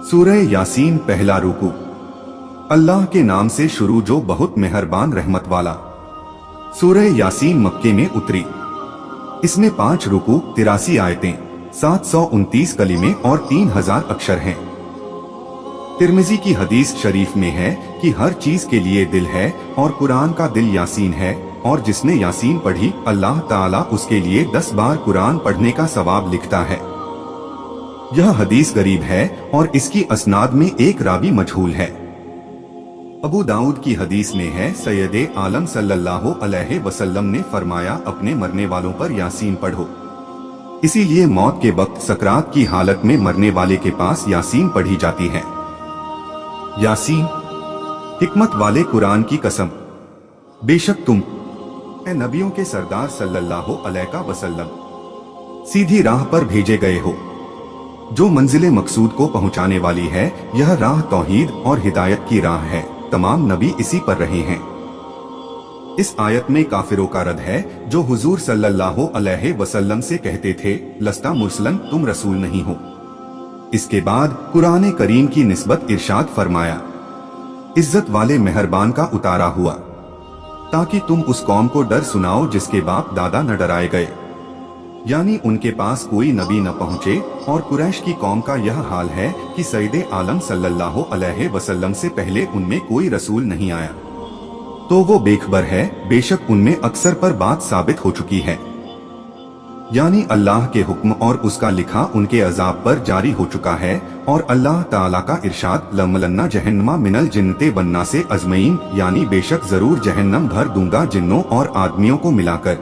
सूरह यासीन पहला रुकू। अल्लाह के नाम से शुरू जो बहुत मेहरबान रहमत वाला। सूरह यासीन मक्के में उतरी। इसमें 5 रुकू, 83 आयतें, 729 कलीमे और 3000 अक्षर हैं। तिर्मिजी की हदीस शरीफ में है कि हर चीज के लिए दिल है और कुरान का दिल यासीन है, और जिसने यासीन पढ़ी अल्लाह ताला उसके लिए 10 बार कुरान पढ़ने का सवाब लिखता है। यह हदीस गरीब है और इसकी असनाद में एक रावी मजहूल है। अबू दाऊद की हदीस में है, सैयदे आलम सल्लल्लाहु अलैहि वसल्लम ने फरमाया, अपने मरने वालों पर यासीन पढ़ो। इसीलिए मौत के वक्त सकरात की हालत में मरने वाले के पास यासीन पढ़ी जाती है। यासीन, हिकमत वाले कुरान की कसम, बेशक तुम नबियों के सरदार सल्लल्लाहु अलैहि वसल्लम सीधी राह पर भेजे गए हो, जो मंजिले मकसूद को पहुंचाने वाली है। यह राह तौहीद और हिदायत की राह है। तमाम नबी इसी पर रहे हैं। इस आयत में काफिरों का रद है जो हुजूर सल्लल्लाहु अलैहि वसल्लम से कहते थे, लस्ता मुरसलन, तुम रसूल नहीं हो। इसके बाद कुरान करीम की निस्बत इरशाद फरमाया, इज्जत वाले मेहरबान का उतारा हुआ, ताकि तुम उस कौम को डर सुनाओ जिसके बाप दादा न डराए गए, यानी उनके पास कोई नबी न पहुंचे। और कुरैश की कौम का यह हाल है कि सैयदे आलम सल्लल्लाहु अलैहि वसल्लम से पहले उनमें कोई रसूल नहीं आया, तो वो बेखबर है। बेशक उनमें अक्सर पर बात साबित हो चुकी है, यानी अल्लाह के हुक्म और उसका लिखा उनके अजाब पर जारी हो चुका है। और अल्लाह ताला का इरशाद, लमलन्ना जहन्नमा मिनल जिन्नते वन्ना से अजमईन, यानी बेशक जरूर जहन्नम भर दूंगा जिन्नों और आदमियों को मिलाकर।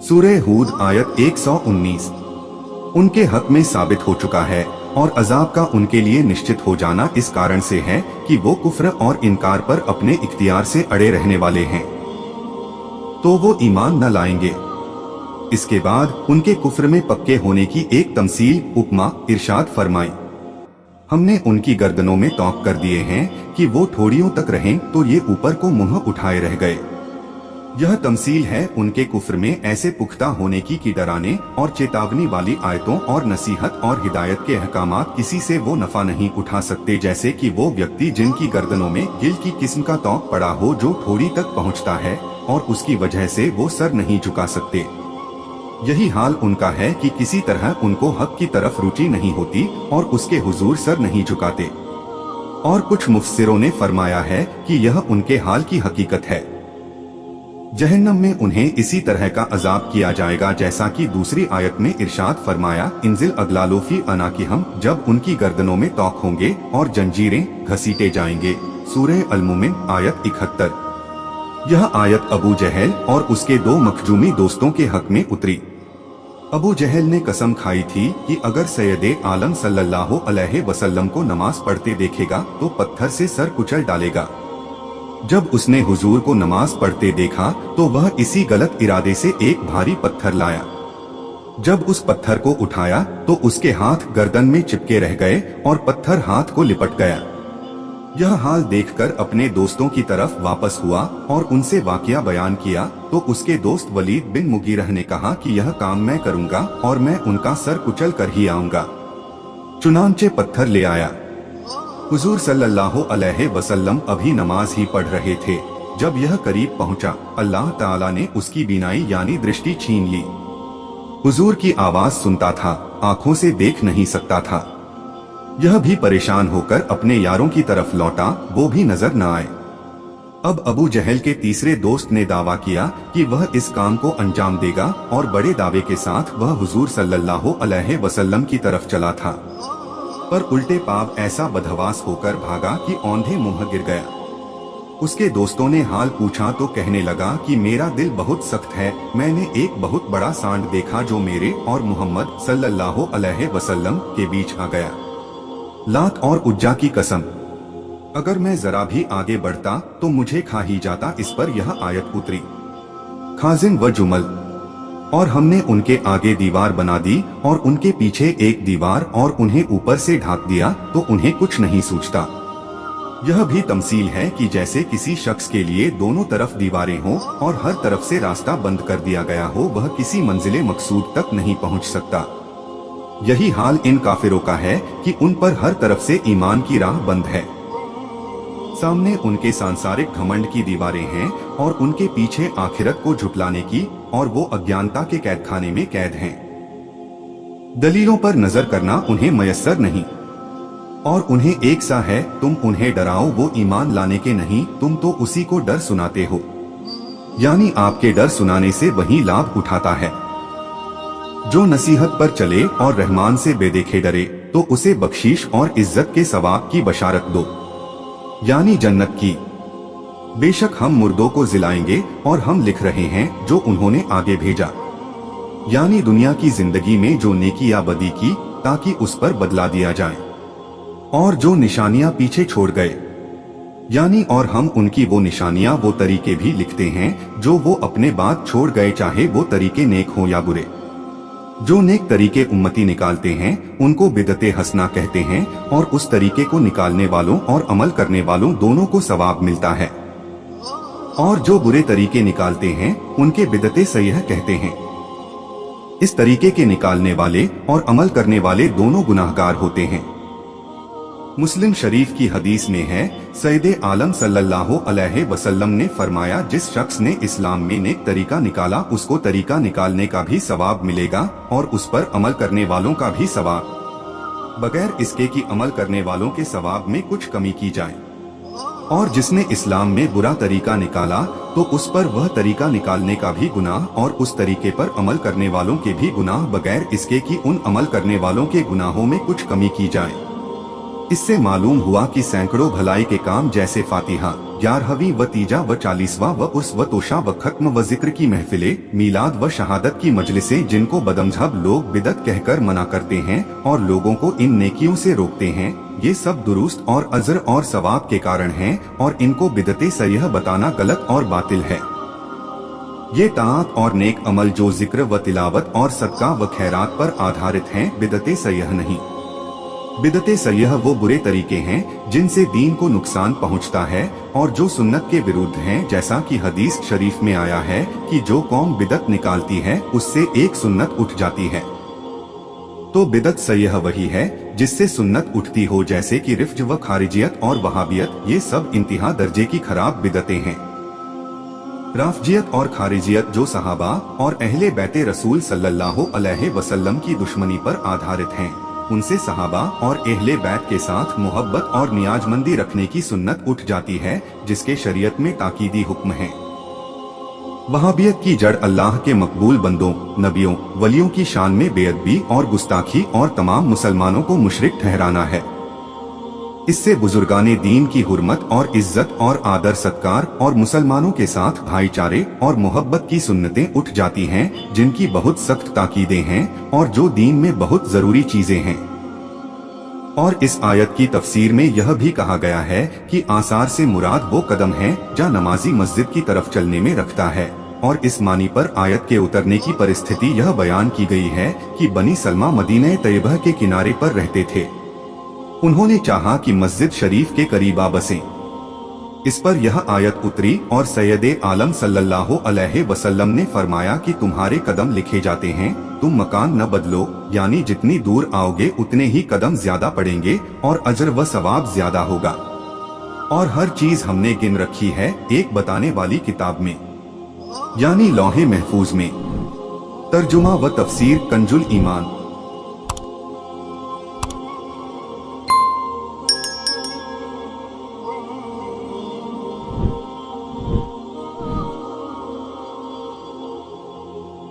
सूरह हूद आयत 119 उनके हक में साबित हो चुका है, और अजाब का उनके लिए निश्चित हो जाना इस कारण से है कि वो कुफ्र और इनकार पर अपने इख्तियार से अड़े रहने वाले हैं, तो वो ईमान न लाएंगे। इसके बाद उनके कुफ्र में पक्के होने की एक तमसील उपमा इरशाद फरमाई, हमने उनकी गर्दनों में तौक कर दिए हैं कि वो ठोड़ियों तक रहें तो ये ऊपर को मुंह उठाए रह गए। यह तमसील है उनके कुफ्र में ऐसे पुख्ता होने की कि डराने और चेतावनी वाली आयतों और नसीहत और हिदायत के अहकामात किसी से वो नफा नहीं उठा सकते, जैसे कि वो व्यक्ति जिनकी गर्दनों में गिल की किस्म का तौक पड़ा हो जो ठोड़ी तक पहुंचता है और उसकी वजह से वो सर नहीं झुका सकते। यही हाल उनका है कि किसी तरह उनको हक की तरफ रुचि नहीं होती और उसके हुजूर सर नहीं झुकाते। और कुछ मुफस्सिरों ने फरमाया है कि यह उनके हाल की हकीकत है। जहन्नम में उन्हें इसी तरह का अजाब किया जाएगा, जैसा कि दूसरी आयत में इरशाद फरमाया, इंजिल अगलालोफी अनाकिहम, जब उनकी गर्दनों में तौक होंगे और जंजीरें घसीटे जाएंगे। सूरह अल-मुमिन आयत 71। यह आयत अबू जहल और उसके 2 मखजूमी दोस्तों के हक में उतरी। अबू जहल ने कसम खाई थी कि अगर सैयदे आलम सल्लल्लाहु अलैहि वसल्लम को नमाज पढ़ते देखेगा तो पत्थर से सर कुचल डालेगा। जब उसने हुजूर को नमाज पढ़ते देखा तो वह इसी गलत इरादे से एक भारी पत्थर लाया। जब उस पत्थर को उठाया तो उसके हाथ गर्दन में चिपके रह गए और पत्थर हाथ को लिपट गया। यह हाल देखकर अपने दोस्तों की तरफ वापस हुआ और उनसे वाकया बयान किया, तो उसके दोस्त वलीद बिन मुगीरह ने कहा कि यह काम मैं करूंगा और मैं उनका सर कुचल कर ही आऊंगा। चुनांचे पत्थर ले आया। हुजूर सल्लल्लाहु अलैहि वसल्लम अभी नमाज ही पढ़ रहे थे। जब यह करीब पहुंचा, अल्लाह ताला ने उसकी बीनाई यानी दृष्टि छीन ली। हुजूर की आवाज सुनता था, आंखों से देख नहीं सकता था। यह भी परेशान होकर अपने यारों की तरफ लौटा, वो भी नजर न आए। अब अबू जहल के तीसरे दोस्त ने दावा किया कि वह इस काम को अंजाम देगा, और बड़े दावे के साथ वह हुजूर सल्लल्लाहु अलैहि वसल्लम की तरफ चला था, पर उल्टे पाव ऐसा बदहवास होकर भागा कि औंधे मुंह गिर गया। उसके दोस्तों ने हाल पूछा तो कहने लगा कि मेरा दिल बहुत सख्त है। मैंने एक बहुत बड़ा सांड देखा जो मेरे और मोहम्मद सल्लल्लाहु अलैहि वसल्लम के बीच आ गया। लात और उज्जा की कसम, अगर मैं जरा भी आगे बढ़ता तो मुझे खा ही जाता। इस पर यह आयत उतरी। खाजिन व जुमल, और हमने उनके आगे दीवार बना दी और उनके पीछे एक दीवार और उन्हें ऊपर से ढाक दिया तो उन्हें कुछ नहीं सूझता। यह भी तमसील है कि जैसे किसी शख्स के लिए दोनों तरफ दीवारें हों और हर तरफ से रास्ता बंद कर दिया गया हो, वह किसी मंजिले मकसूद तक नहीं पहुंच सकता। यही हाल इन काफिरों का है कि उन पर हर तरफ से ईमान की राह बंद है। सामने उनके सांसारिक घमंड की दीवारें हैं और उनके पीछे आखिरत को झुटलाने की और वो अज्ञानता के कैदखाने में कैद हैं। दलीलों पर नजर करना उन्हें मयस्सर नहीं और उन्हें एक सा है, तुम उन्हें डराओ वो ईमान लाने के नहीं, तुम तो उसी को डर सुनाते हो। यानी आपके डर सुनाने से वही लाभ उठाता है। जो नसीहत पर चले और रहमान से बेदेखे डरे तो उसे बख्शीश और इज्जत के सवाब की बशारत दो, यानी जन्नत की। बेशक हम मुर्दों को जिलाएंगे और हम लिख रहे हैं जो उन्होंने आगे भेजा, यानी दुनिया की जिंदगी में जो नेकी या बदी की, ताकि उस पर बदला दिया जाए। और जो निशानियां पीछे छोड़ गए, यानी और हम उनकी वो निशानियां वो तरीके भी लिखते हैं जो वो अपने बाद छोड़ गए, चाहे वो तरीके नेक हो या बुरे। जो नेक तरीके उम्मती निकालते हैं उनको बिदते हसना कहते हैं और उस तरीके को निकालने वालों और अमल करने वालों दोनों को सवाब मिलता है। और जो बुरे तरीके निकालते हैं उनके बिदते सय्यह कहते हैं। इस तरीके के निकालने वाले और अमल करने वाले दोनों गुनाहगार होते हैं। मुस्लिम शरीफ की हदीस में है, सैयदे आलम सल्लल्लाहु अलैहि वसल्लम ने फरमाया, जिस शख्स ने इस्लाम में नेक तरीका निकाला उसको तरीका निकालने का भी सवाब मिलेगा और उस पर अमल करने वालों का भी सवाब, बगैर इसके कि अमल करने वालों के सवाब में कुछ कमी की जाए। और जिसने इस्लाम में बुरा तरीका निकाला तो उस पर वह तरीका निकालने का भी गुनाह और उस तरीके पर अमल करने वालों के भी गुनाह, बगैर इसके कि उन अमल करने वालों के गुनाहों में कुछ कमी की जाए। इससे मालूम हुआ कि सैकड़ों भलाई के काम जैसे फातिहा, 11वीं व तीजा व 40वां व उर्स व तोशा व खत्म व जिक्र की महफिलें, मीलाद व शहादत की मजलिसें, जिनको बदमजहब लोग बिदत कहकर मना करते हैं और लोगों को इन नेकियों से रोकते हैं, ये सब दुरुस्त और अजर और सवाब के कारण हैं और इनको बिदते सय्यह बताना गलत और बातिल है। ये ताअत और नेक अमल जो जिक्र व तिलावत और सदका व खैरात पर आधारित हैं, बिदते सय्यह नहीं। बिदते सय्यह वो बुरे तरीके हैं जिनसे दीन को नुकसान पहुंचता है और जो सुन्नत के विरुद्ध हैं, जैसा कि हदीस शरीफ में आया है कि जो कौम बिदत निकालती है उससे एक सुन्नत उठ जाती है। तो बिदत सय्यह वही है जिससे सुन्नत उठती हो, जैसे कि रिफ्ज व खारिजियत और वहाबियत, ये सब इंतहा दर्जे की खराब बिदतें हैं। राफजियत और खारिजियत जो सहाबा और अहले बैते रसूल सल्लल्लाहु अलैहि वसल्लम की दुश्मनी पर आधारित हैं, उनसे सहाबा और अहले बैत के साथ मोहब्बत और नियाजमंदी रखने की सुन्नत उठ जाती है, जिसके शरीयत में ताकीदी हुक्म है। वहाबियत की जड़ अल्लाह के मकबूल बंदों, नबियों, वलियों की शान में बेअदबी और गुस्ताखी और तमाम मुसलमानों को मुशरिक ठहराना है। इससे बुजुर्गाने दीन की हुर्मत और इज्जत और आदर सत्कार और मुसलमानों के साथ भाईचारे और मोहब्बत की सुन्नतें उठ जाती हैं, जिनकी बहुत सख्त ताकीदें हैं और जो दीन में बहुत जरूरी चीजें हैं। और इस आयत की तफसीर में यह भी कहा गया है कि आसार से मुराद वो कदम है जहाँ नमाजी मस्जिद की तरफ चलने में रखता है। और इस मानी पर आयत के उतरने की परिस्थिति यह बयान की गई है कि बनी सलमा मदीना तैयबा के किनारे पर रहते थे। उन्होंने चाहा कि मस्जिद शरीफ के करीब आ बसें। इस पर यह आयत उतरी और सैयदे आलम सल्लल्लाहु अलैहि वसल्लम ने फरमाया कि तुम्हारे कदम लिखे जाते हैं, तुम मकान न बदलो, यानी जितनी दूर आओगे उतने ही कदम ज्यादा पड़ेंगे और अजर व सवाब ज्यादा होगा। और हर चीज हमने गिन रखी है एक बताने वाली किताब में, यानी लौहे महफूज में। तर्जुमा व तफसीर कंजुल ईमान।